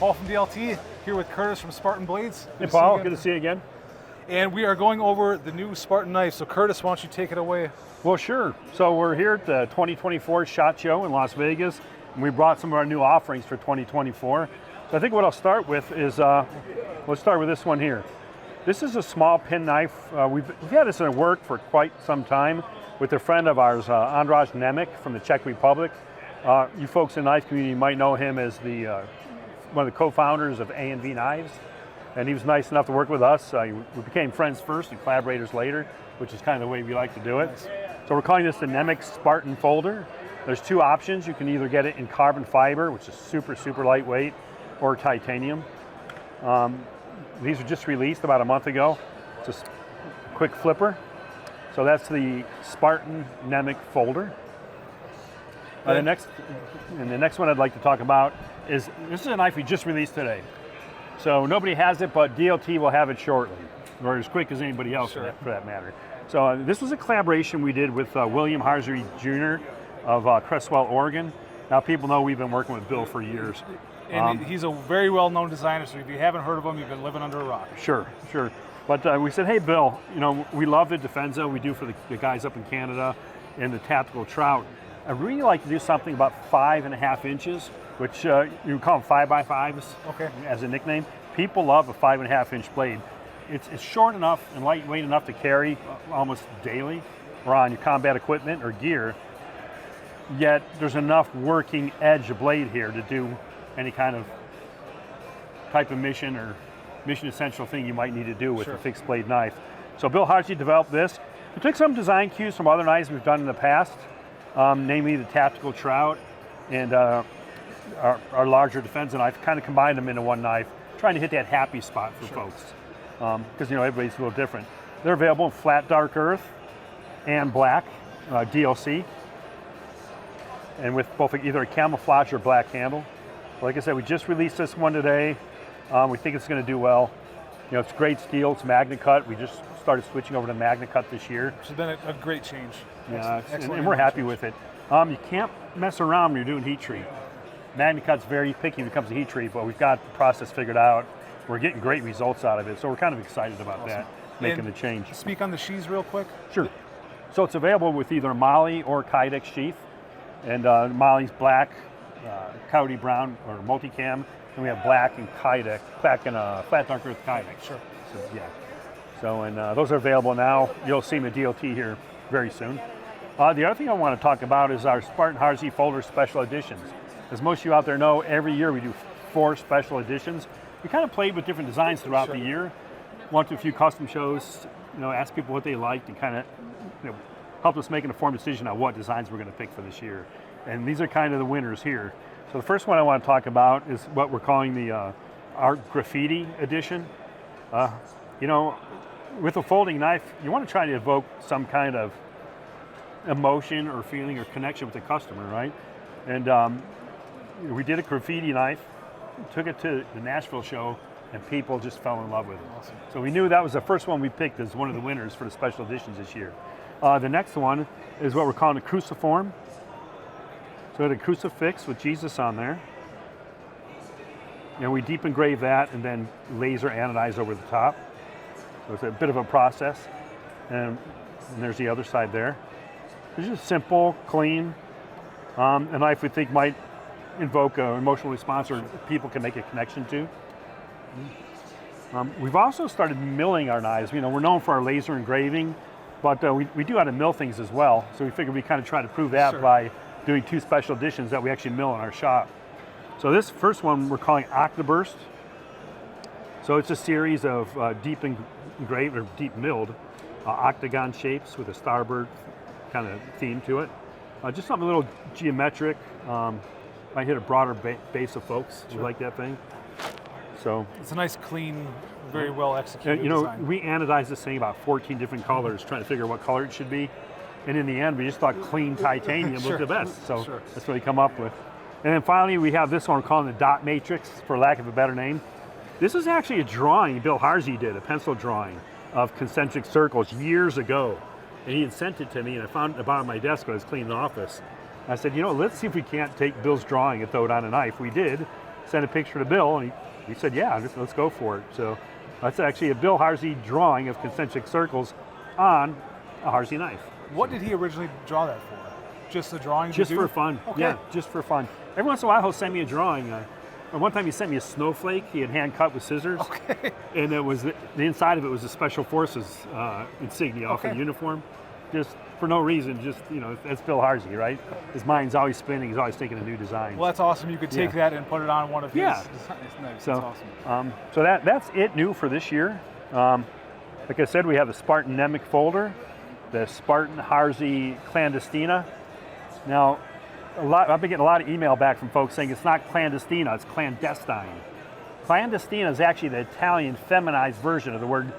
Paul from DLT, here with Curtis from Spartan Blades. Hey Paul, good to see you again. And we are going over the new Spartan knife. So Curtis, why don't you take it away? Well, sure. So we're here at the 2024 SHOT Show in Las Vegas, and we brought some of our new offerings for 2024. So I think what I'll start with is, let's start with this one here. This is a small pen knife. We've had this in work for quite some time with a friend of ours, András Nemic from the Czech Republic. You folks in the knife community might know him as one of the co-founders of A&V Knives, and he was nice enough to work with us. We became friends first and collaborators later, which is kind of the way we like to do it. Nice. So we're calling this the Nemic Spartan Folder. There's two options. You can either get it in carbon fiber, which is super, super lightweight, or titanium. These were just released about a month ago. Just a quick flipper. So that's the Spartan Nemic Folder. The next one I'd like to talk about is, this is a knife we just released today. So nobody has it, but DLT will have it shortly, or as quick as anybody else, sure, for that matter. So this was a collaboration we did with William Harsey Jr. of Crestwell, Oregon. Now people know we've been working with Bill for years. And he's a very well-known designer, so if you haven't heard of him, you've been living under a rock. Sure, sure. But we said, hey Bill, you know, we love the Defensa we do for the guys up in Canada and the tactical trout. I'd really like to do something about 5.5 inches, which you call them 5x5s, okay, as a nickname. People love a 5.5 inch blade. It's short enough and lightweight enough to carry almost daily or on your combat equipment or gear, yet there's enough working edge of blade here to do any kind of type of mission or mission essential thing you might need to do with a fixed blade knife. So Bill Harsey developed this. We took some design cues from other knives we've done in the past, namely the tactical trout and our larger Defensa knife, kind of combined them into one knife, trying to hit that happy spot for folks. Because you know, everybody's a little different. They're available in flat dark earth and black, DLC, and with both either a camouflage or black handle. Like I said, we just released this one today. We think it's going to do well. You know, it's great steel, it's Magna Cut. We just started switching over to Magna Cut this year. Which has been a great change. Yeah, and we're happy with it. You can't mess around when you're doing heat treat. Magna Cut's very picky when it comes to heat treat, but we've got the process figured out. We're getting great results out of it, so we're kind of excited about that, making the change. Speak on the sheaths real quick. Sure. So it's available with either Molly or Kydex sheath, and Molly's black, Coyote brown or multicam, and we have black and Kydex, black and flat dark earth Kydex. Sure. So, yeah. So and those are available now. You'll see them at DLT here very soon. The other thing I want to talk about is our Spartan Harsey Folder Special Editions. As most of you out there know, every year we do 4 special editions. We kind of played with different designs throughout the year. Went to a few custom shows, you know, asked people what they liked and kind of, you know, helped us make an informed decision on what designs we're going to pick for this year. And these are kind of the winners here. So the first one I want to talk about is what we're calling the our Graffiti Edition. You know, with a folding knife, you want to try to evoke some kind of emotion or feeling or connection with the customer, right? And we did a graffiti knife, took it to the Nashville show, and people just fell in love with it. Awesome. So we knew that was the first one we picked as one of the winners for the special editions this year. The next one is what we're calling a cruciform. So the crucifix with Jesus on there. And we deep engrave that and then laser anodize over the top. So it's a bit of a process. And there's the other side there. It's just simple, clean, a knife we think might invoke an emotional response or people can make a connection to. We've also started milling our knives. You know, we're known for our laser engraving, but we do how to mill things as well. So we figured we kind of try to prove that by doing 2 special editions that we actually mill in our shop. So this first one we're calling Octob Burst. So it's a series of deep engraved or deep milled octagon shapes with a starbird kind of theme to it. Just something a little geometric. Might hit a broader base of folks who like that thing. So it's a nice, clean, very well executed design. We anodized this thing about 14 different colors, trying to figure out what color it should be. And in the end, we just thought clean titanium looked the best. So that's what we come up with. And then finally, we have this one we're calling the Dot Matrix, for lack of a better name. This is actually a drawing Bill Harsey did, a pencil drawing of concentric circles years ago. And he had sent it to me, and I found it about on my desk when I was cleaning the office. I said, you know, let's see if we can't take Bill's drawing and throw it on a knife. We did, sent a picture to Bill, and he said, yeah, let's go for it. So that's actually a Bill Harsey drawing of concentric circles on a Harsey knife. What did he originally draw that for? Just the drawing? Just for fun. Okay. Yeah, just for fun. Every once in a while, he'll send me a drawing. One time he sent me a snowflake he had hand cut with scissors. Okay. And it was the inside of it was the Special Forces insignia off the uniform. Just for no reason, just, that's Bill Harsey, right? His mind's always spinning, he's always thinking of new designs. Well, that's awesome. You could take that and put it on one of his designs. Nice. So, That's awesome. So that's it new for this year. Like I said, we have the Spartan Nemic Folder, the Spartan Harsey Clandestina. Now, I've been getting a lot of email back from folks saying it's not Clandestina, it's Clandestine. Clandestina is actually the Italian feminized version of the word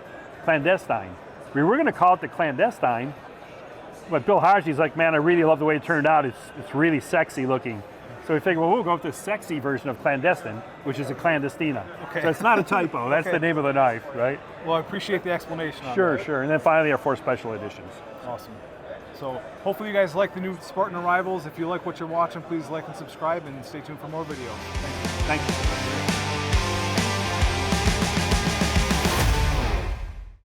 clandestine. We were going to call it the Clandestine, but Bill Harsey's like, man, I really love the way it turned out. It's really sexy looking. So we figured, well, we'll go with the sexy version of clandestine, which is a Clandestina. Okay. So it's not a typo. That's the name of the knife, right? Well, I appreciate the explanation on Sure, that. sure. And then finally, our 4 special editions. Awesome. So hopefully you guys like the new Spartan arrivals. If you like what you're watching, please like and subscribe and stay tuned for more videos. Thank you. Thank you.